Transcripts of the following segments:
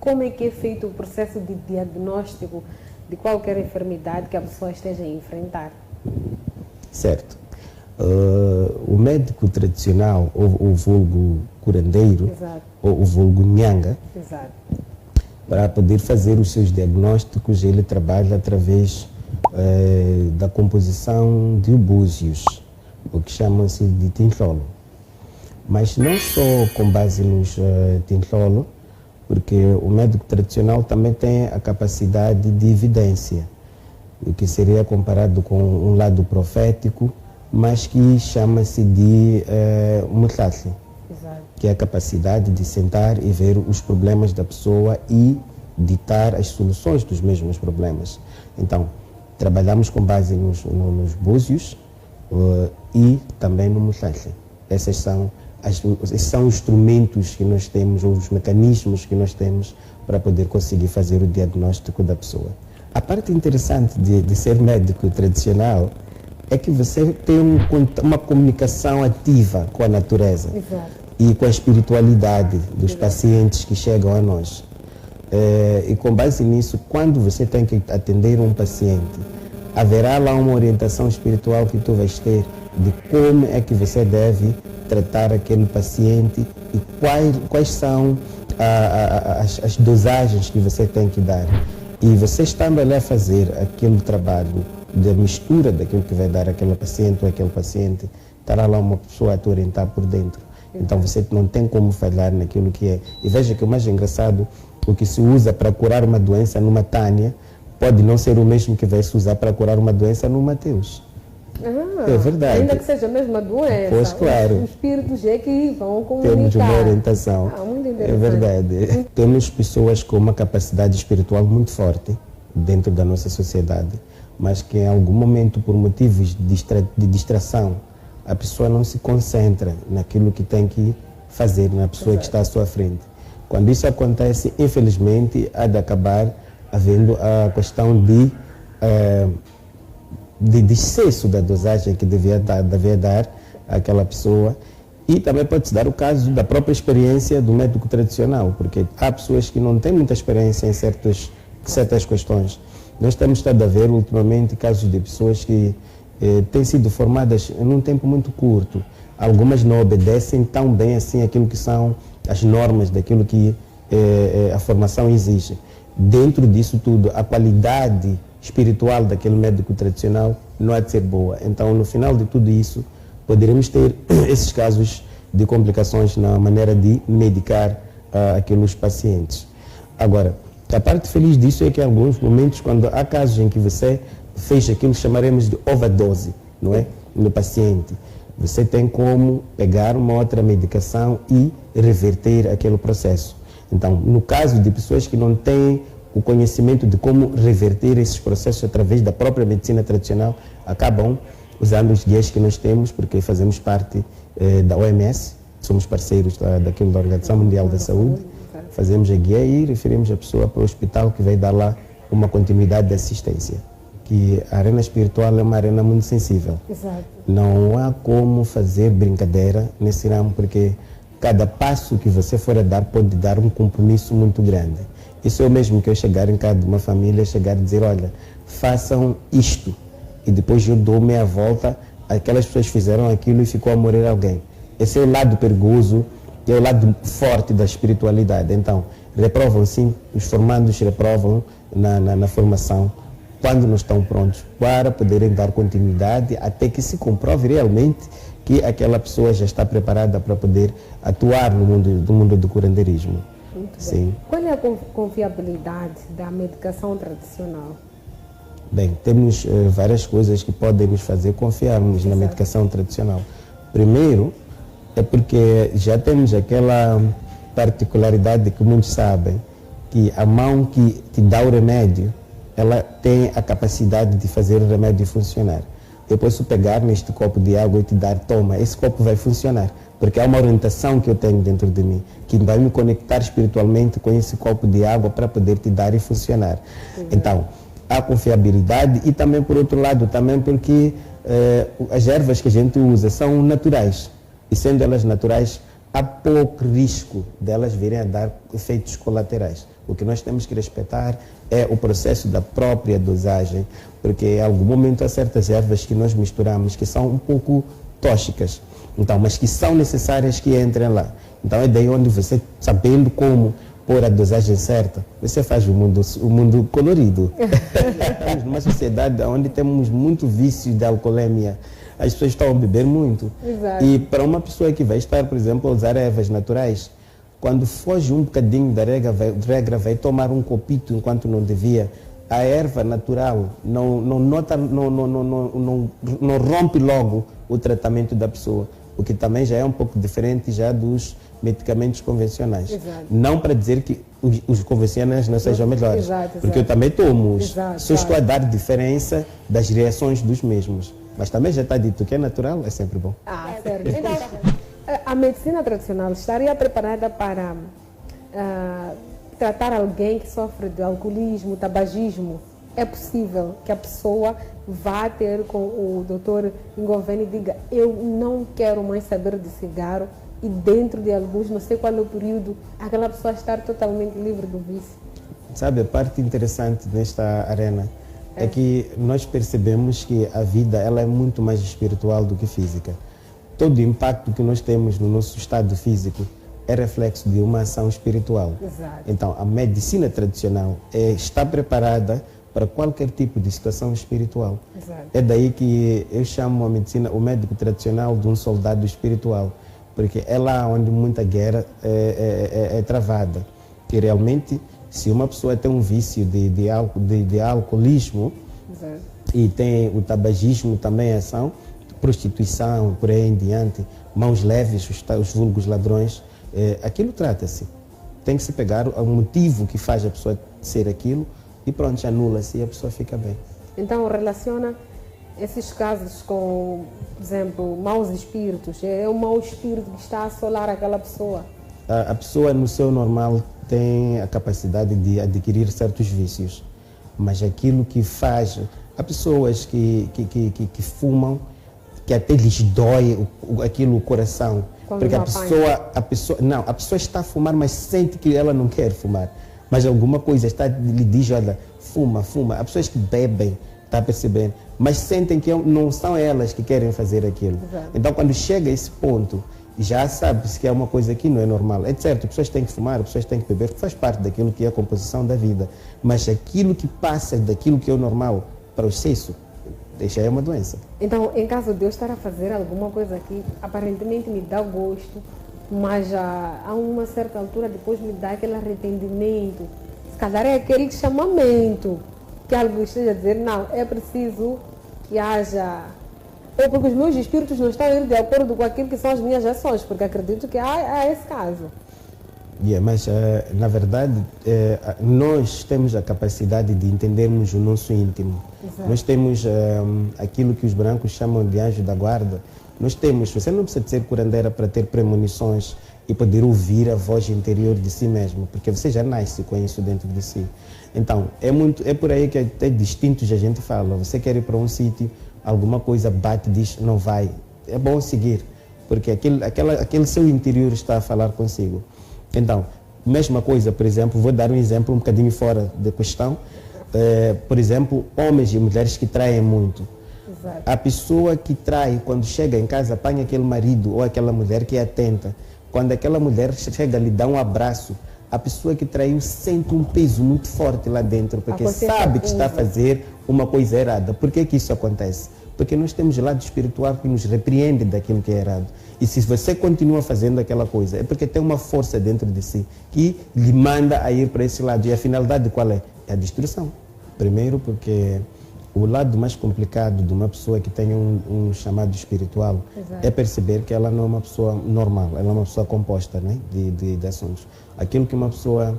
como é que é feito o processo de diagnóstico de qualquer enfermidade que a pessoa esteja a enfrentar? Certo. O médico tradicional, o vulgo curandeiro, Exato. ou o vulgo nhanga, Exato. para poder fazer os seus diagnósticos, ele trabalha através da composição de búzios, o que chamam-se de tinhlolo. Mas não só com base nos tinhlolo, porque o médico tradicional também tem a capacidade de evidência, o que seria comparado com um lado profético, mas que chama-se de mutlaqui, que é a capacidade de sentar e ver os problemas da pessoa e ditar as soluções dos mesmos problemas. Então, trabalhamos com base nos búzios e também no mutlaqui. Esses são os instrumentos que nós temos, ou os mecanismos que nós temos para poder conseguir fazer o diagnóstico da pessoa. A parte interessante de ser médico tradicional é que você tem uma comunicação ativa com a natureza. Exato. E com a espiritualidade dos pacientes que chegam a nós. E com base nisso, quando você tem que atender um paciente, haverá lá uma orientação espiritual que tu vais ter de como é que você deve tratar aquele paciente e quais são as dosagens que você tem que dar. E você estando ali a fazer aquele trabalho de mistura daquilo que vai dar àquela paciente ou aquele paciente, estará lá uma pessoa a te orientar por dentro. Então você não tem como falhar naquilo que é. E veja que o mais engraçado, o que se usa para curar uma doença numa Tânia, pode não ser o mesmo que vai se usar para curar uma doença no Mateus. É verdade. Ainda que seja a mesma doença. Pois claro. Os espíritos é que vão comunicar. Temos uma orientação. Muito interessante. É verdade. Temos pessoas com uma capacidade espiritual muito forte dentro da nossa sociedade, mas que em algum momento, por motivos de distração, a pessoa não se concentra naquilo que tem que fazer na pessoa que está à sua frente. Quando isso acontece, infelizmente, há de acabar havendo a questão de excesso da dosagem que devia dar àquela pessoa. E também pode-se dar o caso da própria experiência do médico tradicional, porque há pessoas que não têm muita experiência em certas questões. Nós temos estado a ver ultimamente casos de pessoas que têm sido formadas em um tempo muito curto. Algumas não obedecem tão bem assim aquilo que são as normas daquilo que a formação exige. Dentro disso tudo, a qualidade espiritual daquele médico tradicional não há de ser boa. Então, no final de tudo isso, poderemos ter esses casos de complicações na maneira de medicar aqueles pacientes. Agora, a parte feliz disso é que em alguns momentos, quando há casos em que você fez aquilo que chamaremos de overdose, não é? No paciente, você tem como pegar uma outra medicação e reverter aquele processo. Então, no caso de pessoas que não têm o conhecimento de como reverter esses processos através da própria medicina tradicional, acabam usando os guias que nós temos, porque fazemos parte da OMS, somos parceiros da Organização Mundial da Saúde, fazemos a guia e referimos a pessoa para o hospital que vai dar lá uma continuidade de assistência. Que a arena espiritual é uma arena muito sensível. Exato. Não há como fazer brincadeira nesse ramo, porque cada passo que você for a dar pode dar um compromisso muito grande. Isso é o mesmo que eu chegar em casa de uma família, chegar e dizer, olha, façam isto. E depois eu dou meia volta, aquelas pessoas fizeram aquilo e ficou a morrer alguém. Esse é o lado perigoso, que é o lado forte da espiritualidade. Então, reprovam sim, os formandos reprovam na formação, quando não estão prontos, para poderem dar continuidade, até que se comprove realmente que aquela pessoa já está preparada para poder atuar no mundo do curandeirismo. Sim. Qual é a confiabilidade da medicação tradicional? Bem, temos várias coisas que podem nos fazer confiarmos na medicação tradicional. Primeiro, é porque já temos aquela particularidade que muitos sabem, que a mão que te dá o remédio, ela tem a capacidade de fazer o remédio funcionar. Eu posso pegar neste copo de água e te dar, toma, esse copo vai funcionar, porque há uma orientação que eu tenho dentro de mim, que vai me conectar espiritualmente com esse copo de água para poder te dar e funcionar. Então, há confiabilidade e também, por outro lado, também porque as ervas que a gente usa são naturais. E sendo elas naturais, há pouco risco delas virem a dar efeitos colaterais. O que nós temos que respeitar é o processo da própria dosagem, porque em algum momento há certas ervas que nós misturamos que são um pouco tóxicas, então, mas que são necessárias que entrem lá. Então é daí onde você, sabendo como pôr a dosagem certa, você faz o mundo colorido. Estamos numa sociedade onde temos muito vício de alcoolemia. As pessoas estão a beber muito. Exato. E para uma pessoa que vai estar, por exemplo, a usar ervas naturais, quando foge um bocadinho da regra, vai tomar um copito enquanto não devia, a erva natural não rompe logo o tratamento da pessoa, o que também já é um pouco diferente já dos medicamentos convencionais. Exato. Não para dizer que os convencionais não sejam melhores, porque eu também tomo-os, só estou a dar diferença das reações dos mesmos. Mas também já está dito que é natural, é sempre bom. Certo. Então, a medicina tradicional estaria preparada para tratar alguém que sofre de alcoolismo, tabagismo? É possível que a pessoa vá ter com o doutor Ngoveni e diga: eu não quero mais saber de cigarro, e dentro de alguns, não sei qual é o período, aquela pessoa estar totalmente livre do vício? Sabe, a parte interessante nesta arena é que nós percebemos que a vida ela é muito mais espiritual do que física. Todo o impacto que nós temos no nosso estado físico é reflexo de uma ação espiritual. Exato. Então, a medicina tradicional está preparada para qualquer tipo de situação espiritual. Exato. É daí que eu chamo a medicina, o médico tradicional, de um soldado espiritual, porque é lá onde muita guerra é travada. E realmente, se uma pessoa tem um vício de alcoolismo, Exato, e tem o tabagismo também, ação, prostituição, por aí em diante, mãos leves, os vulgos ladrões, aquilo trata-se. Tem que se pegar o motivo que faz a pessoa ser aquilo e pronto, anula-se e a pessoa fica bem. Então, relaciona esses casos com, por exemplo, maus espíritos? É um mau espírito que está a assolar aquela pessoa? A pessoa, no seu normal, tem a capacidade de adquirir certos vícios, mas aquilo que faz... Há pessoas que fumam, que até lhes dói o coração. Quando porque a pessoa está a fumar, mas sente que ela não quer fumar. Mas alguma coisa lhe diz: olha, fuma. Há pessoas que bebem, está a perceber? Mas sentem que não são elas que querem fazer aquilo. Exato. Então, quando chega a esse ponto, já sabe-se que é uma coisa que não é normal. É certo, as pessoas têm que fumar, as pessoas têm que beber, faz parte daquilo que é a composição da vida. Mas aquilo que passa daquilo que é o normal para o excesso, deixa aí uma doença. Então, em caso de eu estar a fazer alguma coisa que aparentemente me dá gosto, mas a uma certa altura depois me dá aquele arrependimento, se calhar é aquele chamamento que algo esteja a dizer: não, é preciso que haja... Ou porque os meus espíritos não estão indo de acordo com aquilo que são as minhas ações, porque acredito que há esse caso. Mas, na verdade, nós temos a capacidade de entendermos o nosso íntimo. Exato. Nós temos aquilo que os brancos chamam de anjo da guarda. Nós temos, você não precisa ser curandeira para ter premonições e poder ouvir a voz interior de si mesmo, porque você já nasce com isso dentro de si. Então, é por aí que até distintos a gente fala: você quer ir para um sítio, alguma coisa bate e diz: não vai. É bom seguir, porque aquele seu interior está a falar consigo. Então, mesma coisa, por exemplo, vou dar um exemplo um bocadinho fora da questão. Por exemplo, homens e mulheres que traem muito. Exato. A pessoa que trai, quando chega em casa, apanha aquele marido ou aquela mulher que é atenta. Quando aquela mulher chega, lhe dá um abraço, a pessoa que traiu sente um peso muito forte lá dentro, porque sabe que está a fazer uma coisa errada. Por que isso acontece? Porque nós temos o lado espiritual que nos repreende daquilo que é errado. E se você continua fazendo aquela coisa, é porque tem uma força dentro de si que lhe manda a ir para esse lado. E a finalidade qual é? É a destruição. Primeiro porque o lado mais complicado de uma pessoa que tem um chamado espiritual, exato, é perceber que ela não é uma pessoa normal, ela é uma pessoa composta, né, de assuntos. Aquilo que uma pessoa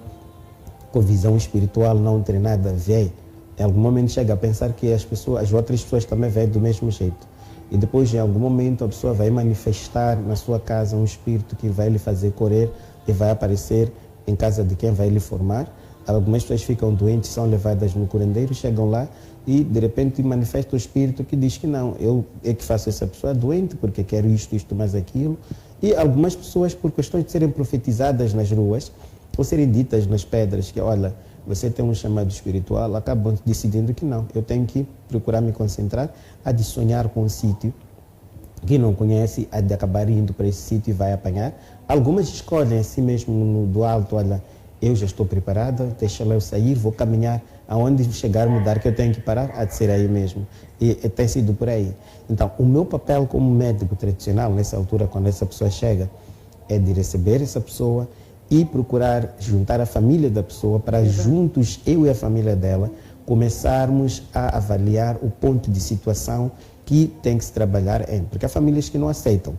com visão espiritual não treinada vê, em algum momento chega a pensar que as outras pessoas também veem do mesmo jeito. E depois, em algum momento, a pessoa vai manifestar na sua casa um espírito que vai lhe fazer correr e vai aparecer em casa de quem vai lhe formar. Algumas pessoas ficam doentes, são levadas no curandeiro, chegam lá e, de repente, manifesta o espírito que diz que não, eu é que faço essa pessoa doente porque quero isto, mais aquilo. E algumas pessoas, por questões de serem profetizadas nas ruas, ou serem ditas nas pedras, que olha, você tem um chamado espiritual, acabam decidindo que não, eu tenho que procurar me concentrar, a de sonhar com um sítio que não conhece, a de acabar indo para esse sítio e vai apanhar. Algumas escolhem assim mesmo do alto, olha, eu já estou preparada, deixa lá eu sair, vou caminhar, aonde chegar, mudar, que eu tenho que parar, há de ser aí mesmo. E tem sido por aí. Então, o meu papel como médico tradicional, nessa altura, quando essa pessoa chega, é de receber essa pessoa e procurar juntar a família da pessoa para juntos, eu e a família dela, começarmos a avaliar o ponto de situação que tem que se trabalhar em. Porque há famílias que não aceitam.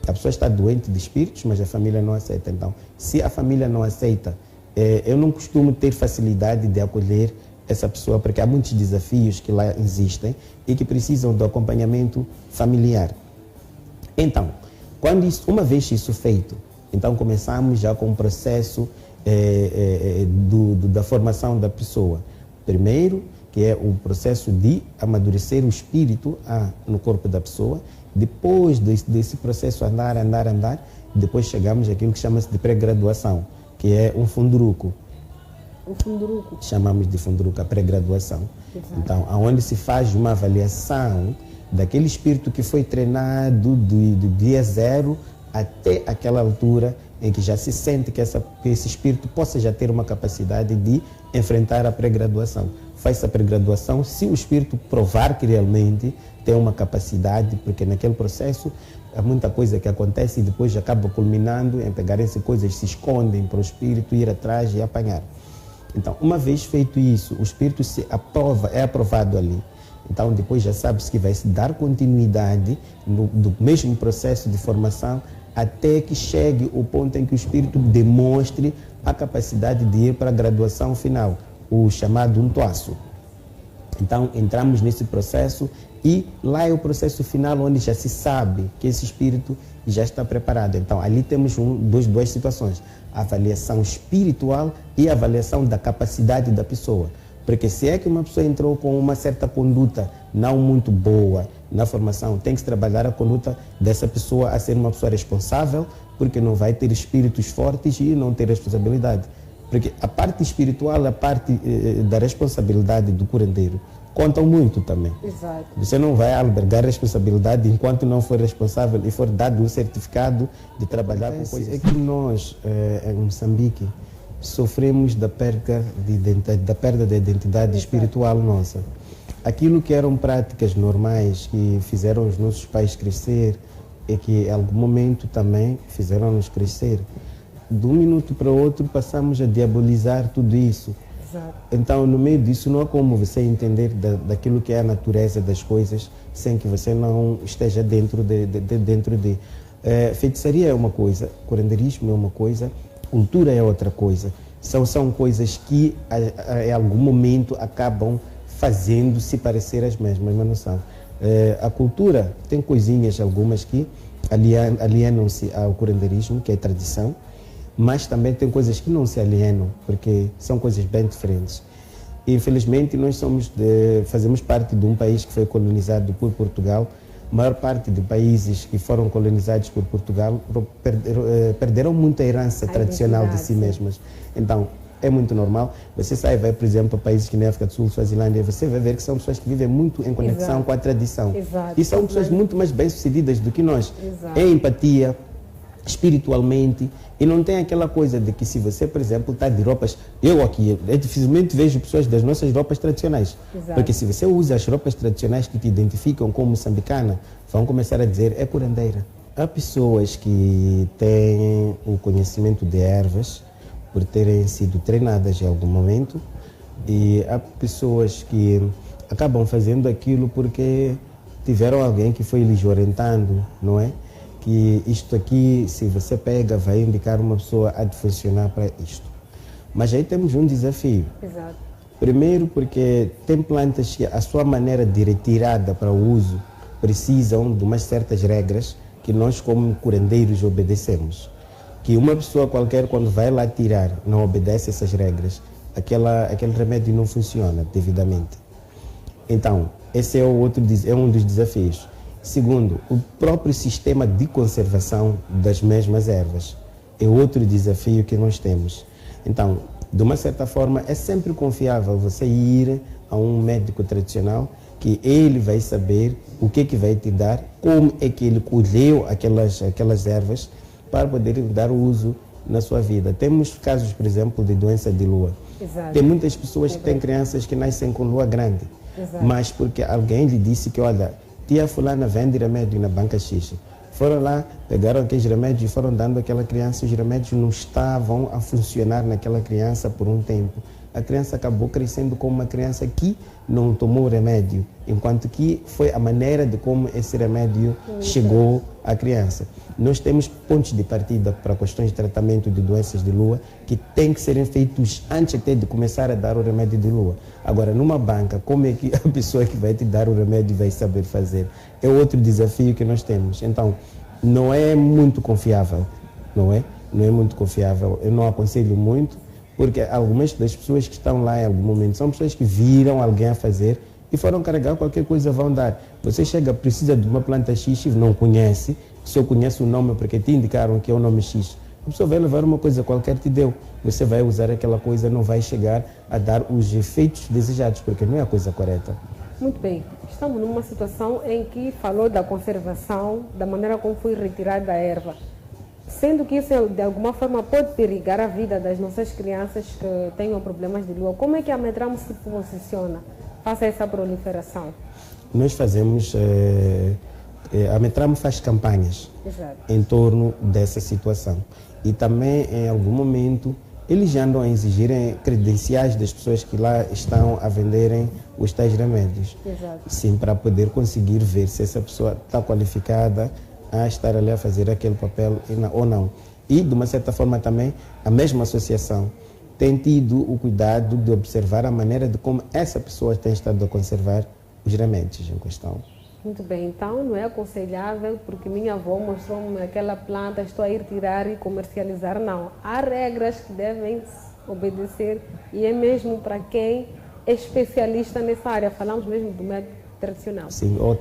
A pessoa está doente de espíritos, mas a família não aceita. Então, se a família não aceita, eu não costumo ter facilidade de acolher essa pessoa, porque há muitos desafios que lá existem e que precisam do acompanhamento familiar. Então, uma vez isso feito, então começamos já com o processo da formação da pessoa. Primeiro, que é o processo de amadurecer o espírito no corpo da pessoa. Depois desse processo andar, depois chegamos àquilo que chama-se de pré-graduação, que é um funduruco. O funduruco. Chamamos de funduruco a pré-graduação. Então, onde se faz uma avaliação daquele espírito que foi treinado do dia zero até aquela altura em que já se sente que esse espírito possa já ter uma capacidade de enfrentar a pré-graduação. Faz a pré-graduação, se o espírito provar que realmente tem uma capacidade, porque naquele processo há muita coisa que acontece e depois acaba culminando em pegarem-se coisas, se escondem para o espírito ir atrás e apanhar. Então, uma vez feito isso, o espírito é aprovado ali. Então, depois já sabe-se que vai se dar continuidade do mesmo processo de formação até que chegue o ponto em que o espírito demonstre a capacidade de ir para a graduação final, o chamado untuaço. Então, entramos nesse processo e lá é o processo final onde já se sabe que esse espírito já está preparado. Então, ali temos duas situações, a avaliação espiritual e a avaliação da capacidade da pessoa. Porque se é que uma pessoa entrou com uma certa conduta não muito boa na formação, tem que se trabalhar a conduta dessa pessoa a ser uma pessoa responsável, porque não vai ter espíritos fortes e não ter responsabilidade. Porque a parte espiritual, a parte da responsabilidade do curandeiro, contam muito também. Exato. Você não vai albergar responsabilidade enquanto não for responsável e for dado um certificado de trabalhar com coisas. É que nós, em Moçambique, sofremos da perda da identidade espiritual nossa. Aquilo que eram práticas normais que fizeram os nossos pais crescer e que em algum momento também fizeram-nos crescer, de um minuto para o outro passamos a diabolizar tudo isso. Exato. Então, no meio disso, não há como você entender daquilo que é a natureza das coisas sem que você não esteja dentro de. Feitiçaria é uma coisa, curanderismo é uma coisa, cultura é outra coisa. São coisas que, em algum momento, acabam fazendo se parecer as mesmas, mas não são. A cultura tem coisinhas, algumas, que alienam-se ao curanderismo, que é tradição, mas também tem coisas que não se alienam, porque são coisas bem diferentes. E, infelizmente, nós fazemos parte de um país que foi colonizado por Portugal. A maior parte de países que foram colonizados por Portugal perderam muita herança tradicional de si mesmas. Então, é muito normal. Você vai, por exemplo, para países que nem a África do Sul, Suazilândia, você vai ver que são pessoas que vivem muito em conexão Exato. com a tradição. Exato. E são pessoas muito mais bem-sucedidas do que nós. Exato. Em empatia, espiritualmente, e não tem aquela coisa de que se você, por exemplo, está de roupas... Eu dificilmente vejo pessoas das nossas roupas tradicionais. Exato. Porque se você usa as roupas tradicionais que te identificam como moçambicana, vão começar a dizer, é curandeira. Há pessoas que têm o conhecimento de ervas, por terem sido treinadas em algum momento, e há pessoas que acabam fazendo aquilo porque tiveram alguém que foi lhes orientando, não é? Que isto aqui, se você pega, vai indicar uma pessoa a de funcionar para isto. Mas aí temos um desafio. Exato. Primeiro porque tem plantas que a sua maneira de retirada para o uso precisam de umas certas regras que nós como curandeiros obedecemos. Que uma pessoa qualquer, quando vai lá tirar, não obedece essas regras, aquele remédio não funciona devidamente. Então, esse é um dos desafios. Segundo, o próprio sistema de conservação das mesmas ervas é outro desafio que nós temos. Então, de uma certa forma, é sempre confiável você ir a um médico tradicional, que ele vai saber o que vai te dar, como é que ele colheu aquelas ervas para poder dar uso na sua vida. Temos casos, por exemplo, de doença de lua. Exato. Tem muitas pessoas que têm crianças que nascem com lua grande. Exato. Mas porque alguém lhe disse que, olha, tia fulana vende remédio na banca X. Foram lá, pegaram aqueles remédios e foram dando àquela criança. Os remédios não estavam a funcionar naquela criança por um tempo. A criança acabou crescendo como uma criança que não tomou o remédio, enquanto que foi a maneira de como esse remédio chegou à criança. Nós temos pontos de partida para questões de tratamento de doenças de lua que têm que serem feitos antes até de começar a dar o remédio de lua. Agora, numa banca, como é que a pessoa que vai te dar o remédio vai saber fazer? É outro desafio que nós temos. Então, não é muito confiável, não é? Não é muito confiável. Eu não aconselho muito, porque algumas das pessoas que estão lá em algum momento são pessoas que viram alguém a fazer e foram carregar qualquer coisa, vão dar. Você chega, precisa de uma planta X, não conhece, só conhece o nome porque te indicaram que é o nome X. A pessoa vai levar uma coisa qualquer, te deu. Você vai usar aquela coisa, não vai chegar a dar os efeitos desejados, porque não é a coisa correta. Muito bem. Estamos numa situação em que falou da conservação, da maneira como foi retirada a erva. Sendo que isso, de alguma forma, pode perigar a vida das nossas crianças que tenham problemas de lua. Como é que a Metramo se posiciona face a essa proliferação? Nós fazemos... a Metramo faz campanhas. Exato. Em torno dessa situação. E também, em algum momento, eles já andam a exigirem credenciais das pessoas que lá estão a venderem os tais remédios. Exato. Sim, para poder conseguir ver se essa pessoa está qualificada a estar ali a fazer aquele papel ou não. E, de uma certa forma, também, a mesma associação tem tido o cuidado de observar a maneira de como essa pessoa tem estado a conservar os remédios em questão. Muito bem, então não é aconselhável porque minha avó mostrou-me aquela planta, estou a ir tirar e comercializar, não. Há regras que devem obedecer e é mesmo para quem é especialista nessa área. Falamos mesmo do método tradicional. Sim, ou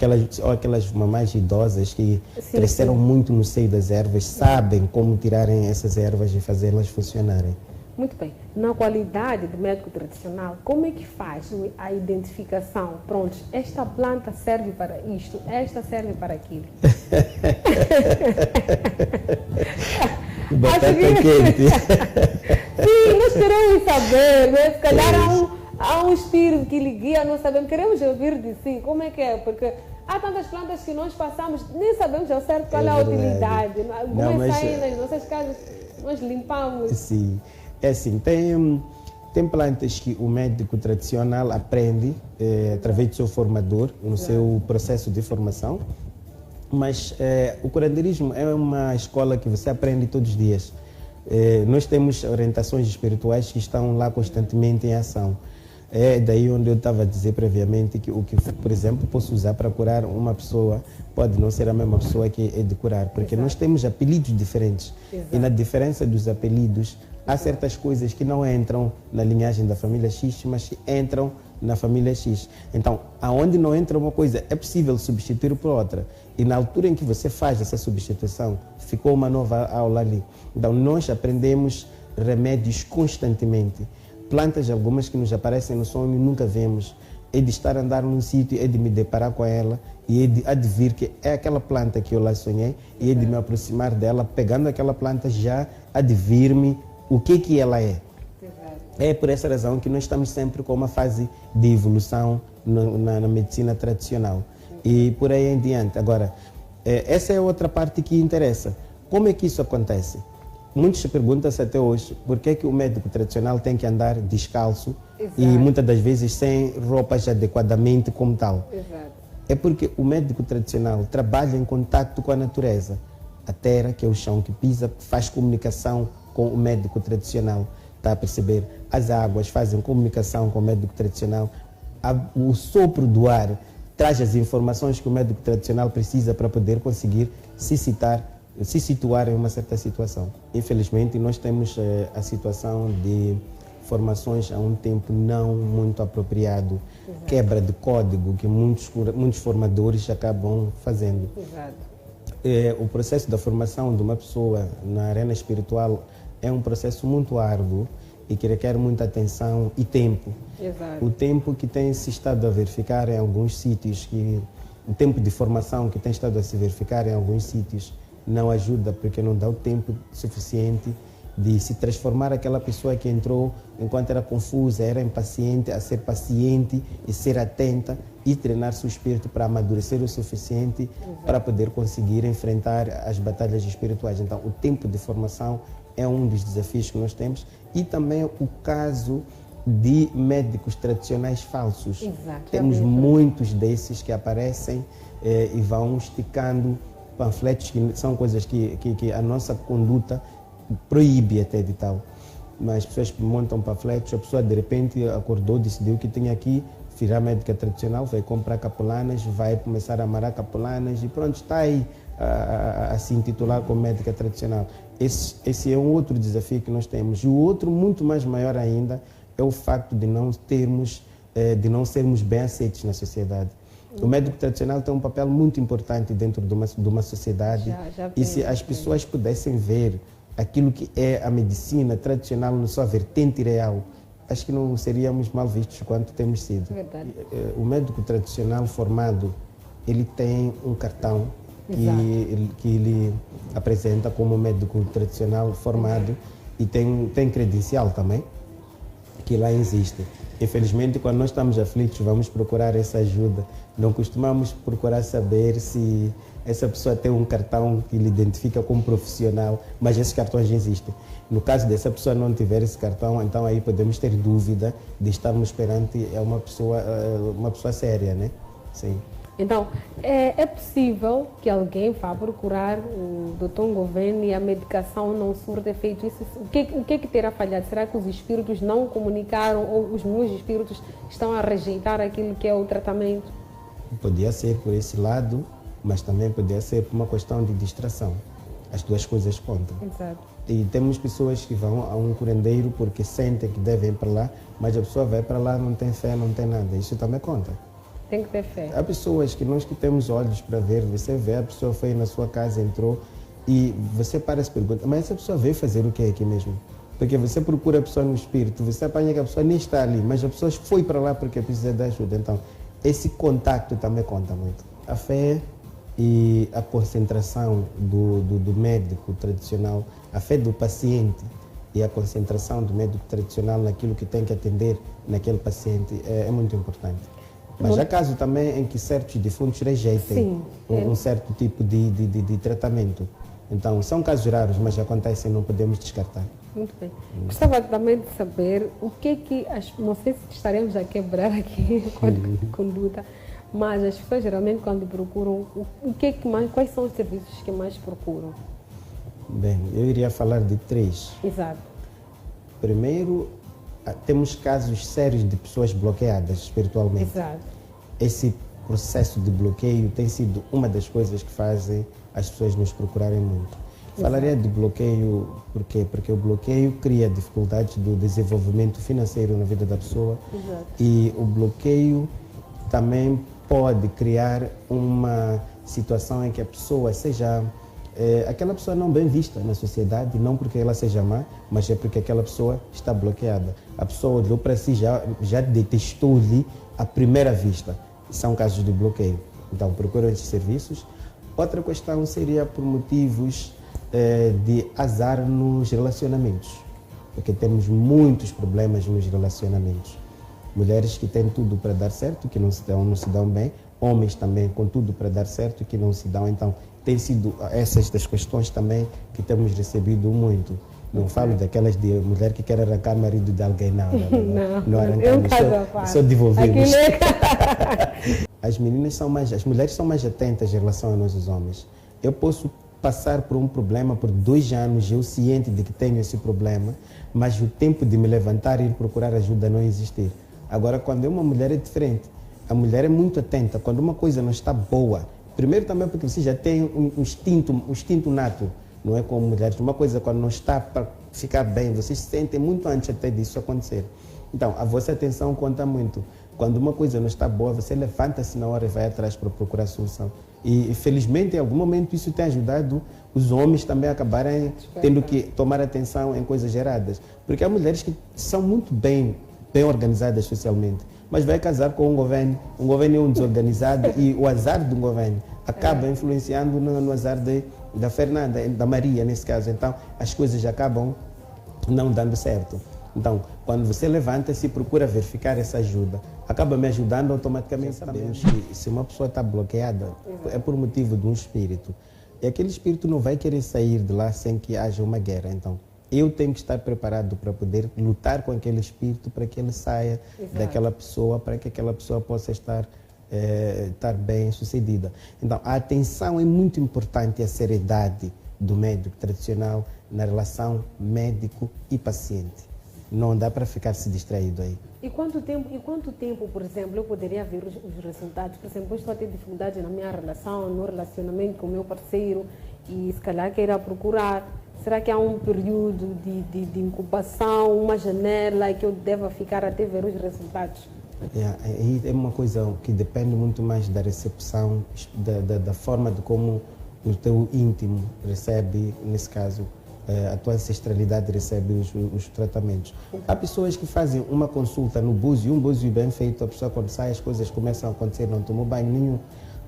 aquelas mamães idosas que cresceram muito no seio das ervas, sabem como tirarem essas ervas e fazê-las funcionarem. Muito bem. Na qualidade do médico tradicional, como é que faz a identificação? Pronto, esta planta serve para isto, esta serve para aquilo. Batata quente. Sim, nós queremos saber, né? Se calhar há um espírito que lhe guia, não sabemos, queremos ouvir de si, como é que é? Porque há tantas plantas que nós passamos, nem sabemos ao certo qual é a utilidade. Algumas saem nas nossas casas, nós limpamos. Sim. É assim, tem plantas que o médico tradicional aprende através do seu formador, no seu processo de formação, mas o curanderismo é uma escola que você aprende todos os dias. Nós temos orientações espirituais que estão lá constantemente em ação. É daí onde eu estava a dizer previamente que o que, por exemplo, posso usar para curar uma pessoa pode não ser a mesma pessoa que é de curar, porque nós temos apelidos diferentes. E na diferença dos apelidos, há certas coisas que não entram na linhagem da família X, mas que entram na família X. Então, aonde não entra uma coisa, é possível substituir por outra. E na altura em que você faz essa substituição, ficou uma nova aula ali. Então, nós aprendemos remédios constantemente. Plantas algumas que nos aparecem no sonho e nunca vemos. É de estar a andar num sítio, é de me deparar com ela e é de advir que é aquela planta que eu lá sonhei e é de me aproximar dela, pegando aquela planta já advir-me o que ela é. É por essa razão que nós estamos sempre com uma fase de evolução na medicina tradicional. E por aí em diante. Agora, essa é outra parte que interessa. Como é que isso acontece? Muitos se perguntam-se até hoje por que o médico tradicional tem que andar descalço. Exato. E muitas das vezes sem roupas adequadamente como tal. Exato. É porque o médico tradicional trabalha em contato com a natureza. A terra, que é o chão que pisa, faz comunicação com o médico tradicional. Está a perceber? As águas fazem comunicação com o médico tradicional. O sopro do ar traz as informações que o médico tradicional precisa para poder conseguir se situar em uma certa situação. Infelizmente, nós temos a situação de formações a um tempo não muito apropriado, quebra de código que muitos formadores acabam fazendo. Exato. O processo da formação de uma pessoa na arena espiritual é um processo muito árduo e que requer muita atenção e tempo. Exato. O tempo que tem se estado a verificar em alguns sítios, o tempo de formação que tem estado a se verificar em alguns sítios não ajuda, porque não dá o tempo suficiente de se transformar aquela pessoa que entrou enquanto era confusa, era impaciente, a ser paciente e ser atenta e treinar seu espírito para amadurecer o suficiente para poder conseguir enfrentar as batalhas espirituais. Então, o tempo de formação é um dos desafios que nós temos e também o caso de médicos tradicionais falsos. Exato. Temos muitos desses que aparecem e vão esticando panfletos que são coisas que a nossa conduta proíbe até de tal. Mas pessoas que montam panfletos, a pessoa de repente acordou, decidiu que tinha aqui virar médica tradicional, vai comprar capulanas, vai começar a amarrar capulanas e pronto, está aí a se intitular como médica tradicional. Esse é um outro desafio que nós temos. E o outro, muito mais maior ainda, é o facto de não sermos bem aceitos na sociedade. O médico tradicional tem um papel muito importante dentro de uma sociedade. E se as pessoas pudessem ver aquilo que é a medicina tradicional na sua vertente real, acho que não seríamos mal vistos quanto temos sido. Verdade. O médico tradicional formado, ele tem um cartão que ele apresenta como médico tradicional formado e tem credencial também, que lá existe. Infelizmente, quando nós estamos aflitos, vamos procurar essa ajuda. Não costumamos procurar saber se essa pessoa tem um cartão que lhe identifica como profissional, mas esses cartões existem. No caso dessa pessoa não tiver esse cartão, então aí podemos ter dúvida de estarmos perante uma pessoa séria, né? Sim. Então, é possível que alguém vá procurar o Dr. Governo e a medicação não surta efeito? O que terá falhado? Será que os espíritos não comunicaram ou os meus espíritos estão a rejeitar aquilo que é o tratamento? Podia ser por esse lado, mas também podia ser por uma questão de distração. As duas coisas contam. Exato. E temos pessoas que vão a um curandeiro porque sentem que devem ir para lá, mas a pessoa vai para lá, não tem fé, não tem nada. Isso também conta. Tem que ter fé. Há pessoas que nós que temos olhos para ver, você vê, a pessoa foi na sua casa, entrou e você para se pergunta, mas essa pessoa veio fazer o que aqui mesmo? Porque você procura a pessoa no espírito, você apanha que a pessoa nem está ali, mas a pessoa foi para lá porque precisa de ajuda. Então, esse contato também conta muito. A fé e a concentração do médico tradicional, a fé do paciente e a concentração do médico tradicional naquilo que tem que atender naquele paciente é muito importante. Mas há casos também em que certos defuntos rejeitem um certo tipo de tratamento. Então, são casos raros, mas acontecem, não podemos descartar. Muito bem. Gostava também de saber o que não sei se estaremos a quebrar aqui a conduta, mas as pessoas geralmente quando procuram, quais são os serviços que mais procuram? Bem, eu iria falar de 3. Exato. Primeiro, temos casos sérios de pessoas bloqueadas espiritualmente. Exato. Esse processo de bloqueio tem sido uma das coisas que fazem as pessoas nos procurarem muito. Exato. Falaria de bloqueio porque o bloqueio cria dificuldades do desenvolvimento financeiro na vida da pessoa. Exato. E o bloqueio também pode criar uma situação em que a pessoa seja aquela pessoa não bem vista na sociedade, não porque ela seja má, mas é porque aquela pessoa está bloqueada. A pessoa olhou para si, já detestou-lhe à primeira vista. São casos de bloqueio. Então, procuram esses serviços. Outra questão seria por motivos de azar nos relacionamentos, porque temos muitos problemas nos relacionamentos. Mulheres que têm tudo para dar certo, que não se dão bem. Homens também com tudo para dar certo, que não se dão. Então, tem sido essas das questões também que temos recebido muito. Não falo daquelas de mulher que quer arrancar marido de alguém, não arrancamos, só devolvemos. As mulheres são mais atentas em relação a nós os homens. Eu posso passar por um problema por 2 anos, eu ciente de que tenho esse problema, mas o tempo de me levantar e ir procurar ajuda não existir. Agora, quando é uma mulher é diferente. A mulher é muito atenta. Quando uma coisa não está boa, primeiro também porque você já tem um instinto nato não é como mulheres. Uma coisa, quando não está para ficar bem, vocês se sentem muito antes até disso acontecer. Então, a vossa atenção conta muito. Quando uma coisa não está boa, você levanta-se na hora e vai atrás para procurar solução. E, felizmente, em algum momento, isso tem ajudado os homens também a acabarem tendo que tomar atenção em coisas geradas. Porque há mulheres que são muito bem organizadas socialmente, mas vai casar com um governo é um desorganizado e o azar do governo acaba influenciando no azar da Fernanda, da Maria, nesse caso. Então, as coisas acabam não dando certo. Então, quando você levanta-se e procura verificar essa ajuda, acaba me ajudando automaticamente. Sabemos que se uma pessoa está bloqueada, é por motivo de um espírito. E aquele espírito não vai querer sair de lá sem que haja uma guerra. Então, eu tenho que estar preparado para poder lutar com aquele espírito para que ele saia daquela pessoa, para que aquela pessoa possa estar bem sucedida. Então, a atenção é muito importante, a seriedade do médico tradicional na relação médico e paciente. Não dá para ficar se distraído aí. E quanto tempo, por exemplo, eu poderia ver os resultados? Por exemplo, eu estou a ter dificuldade na minha relação, no relacionamento com o meu parceiro e se calhar queira procurar. Será que há um período de incubação, uma janela que eu deva ficar até ver os resultados? É uma coisa que depende muito mais da recepção, da forma de como o teu íntimo recebe, nesse caso, a tua ancestralidade recebe os tratamentos. Há pessoas que fazem uma consulta no búzio, um búzio bem feito, a pessoa quando sai as coisas começam a acontecer, não tomou banho nenhum.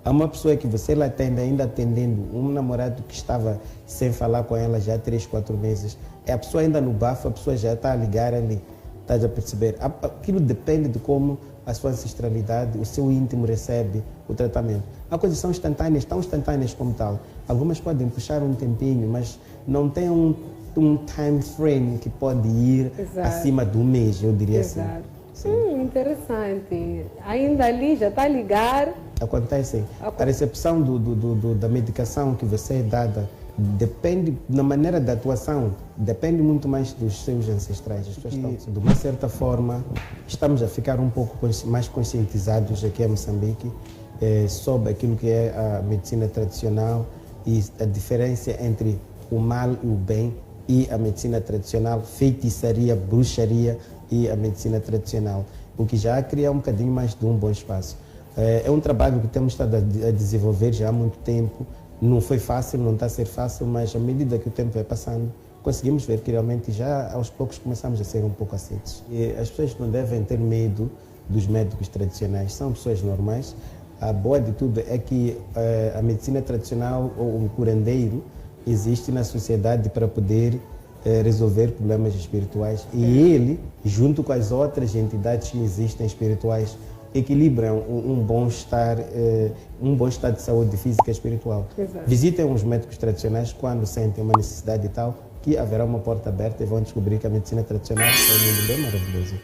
Há uma pessoa que você lá atende, ainda atendendo um namorado que estava sem falar com ela já há 3, 4 meses. A pessoa ainda no bafo, a pessoa já está a ligar ali. Estás a perceber? Aquilo depende de como a sua ancestralidade, o seu íntimo recebe o tratamento. Há coisas que são instantâneas, tão instantâneas como tal. Algumas podem puxar um tempinho, mas não tem um time frame que pode ir acima do mês, eu diria assim. Interessante. Ainda ali já está a ligar. Acontece. A recepção da medicação que você é dada depende, na maneira da atuação, depende muito mais dos seus ancestrais. As pessoas estão, de uma certa forma, estamos a ficar um pouco mais conscientizados aqui em Moçambique sobre aquilo que é a medicina tradicional e a diferença entre o mal e o bem e a medicina tradicional, feitiçaria, bruxaria e a medicina tradicional, o que já cria um bocadinho mais de um bom espaço. É um trabalho que temos estado a desenvolver já há muito tempo. Não foi fácil, não está a ser fácil, mas à medida que o tempo vai passando, conseguimos ver que realmente já aos poucos começamos a ser um pouco aceitos. E as pessoas não devem ter medo dos médicos tradicionais, são pessoas normais. A boa de tudo é que a medicina tradicional ou o curandeiro existe na sociedade para poder resolver problemas espirituais e ele, junto com as outras entidades que existem espirituais, equilibram um bom estado de saúde física e espiritual. Visitem os médicos tradicionais quando sentem uma necessidade e tal, que haverá uma porta aberta e vão descobrir que a medicina tradicional é um mundo bem maravilhoso.